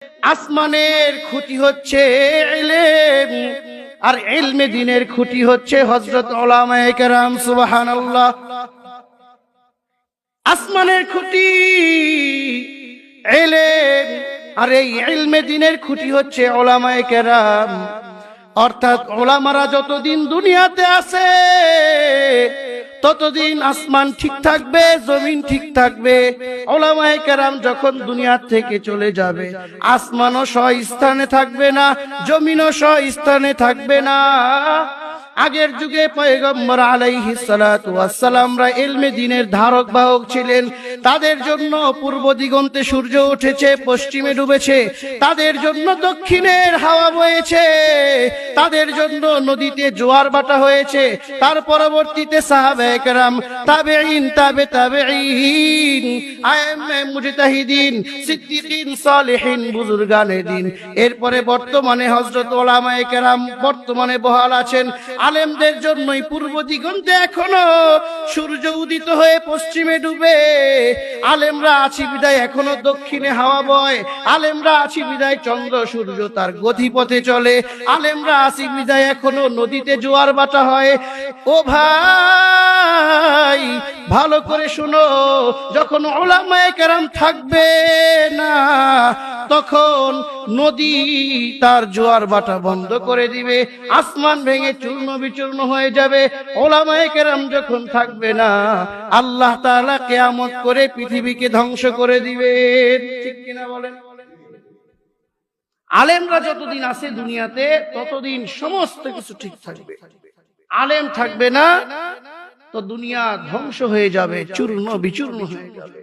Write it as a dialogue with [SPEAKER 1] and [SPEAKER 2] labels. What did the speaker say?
[SPEAKER 1] আসমানের খুঁটি হচ্ছে ইলম, আর ইলমে দ্বীনের খুঁটি হচ্ছে হযরত উলামায়ে কেরাম। সুবহানাল্লাহ। আসমানের খুঁটি ইলম, আর এই ইলমে দ্বীনের খুঁটি হচ্ছে উলামায়ে কেরাম। অর্থাৎ উলামারা যতদিন দুনিয়াতে আছে ততদিন আসমান ঠিক থাকবে, জমিন ঠিক থাকবে। উলামায়ে কেরাম যখন দুনিয়া থেকে চলে যাবে, আসমানও স্থানে থাকবে না, জমিনও স্থানে থাকবে না। আগের যুগে পয়গম্বর আলাইহিস সালাতু ওয়াস সালামরা ইলমে দ্বীনের ধারক বাহক ছিলেন। তাদের জন্য পূর্ব দিগন্তে সূর্য উঠেছে, পশ্চিমে ডুবেছে। তাদের জন্য দক্ষিণের হাওয়া বয়েছে। তাদের জন্য নদীতে জোয়ার ভাটা হয়েছে। তার পরবর্তীতে সাহাবায়ে কেরাম, তাবেঈন, তাবেঈন, আইম্মে মুজতাহিদিন, সিদ্দিকিন, সালেহিন, বুজুর্গানে দ্বীন। এরপরে বর্তমানে হযরত উলামায়ে কেরাম বর্তমানে বহাল আছেন। আলেমদের জন্যই পূর্ব দিগন্তে এখনো সূর্য উদিত হয়ে পশ্চিমে ডুবে। আলেমরা আছি বিদায় এখনো দক্ষিণে হাওয়া বয়। আলেমরা আছি বিদায় চন্দ্র সূর্য তার গতিপথে চলে। আলেমরা আছি বিদায় এখনো নদীতে জোয়ার ভাটা হয়। ও ভাই, ভালো করে শুনো, যখন উলামায়ে কেরাম থাকবে না তখন নদী তার জোয়ার ভাটা বন্ধ করে দিবে, আসমান ভেঙে চূর্ণ বিচূর্ণ হয়ে যাবে। উলামায়ে কেরাম যখন থাকবে না, আল্লাহ তাআলা কিয়ামত করে পৃথিবীকে ধ্বংস করে দিবে। ঠিক কিনা বলেন? আলেমরা যতদিন আছে দুনিয়াতে ততদিন সমস্ত কিছু ঠিক থাকবে। আলেম থাকবে না তো দুনিয়া ধ্বংস হয়ে যাবে, চূর্ণ বিচূর্ণ হয়ে যাবে।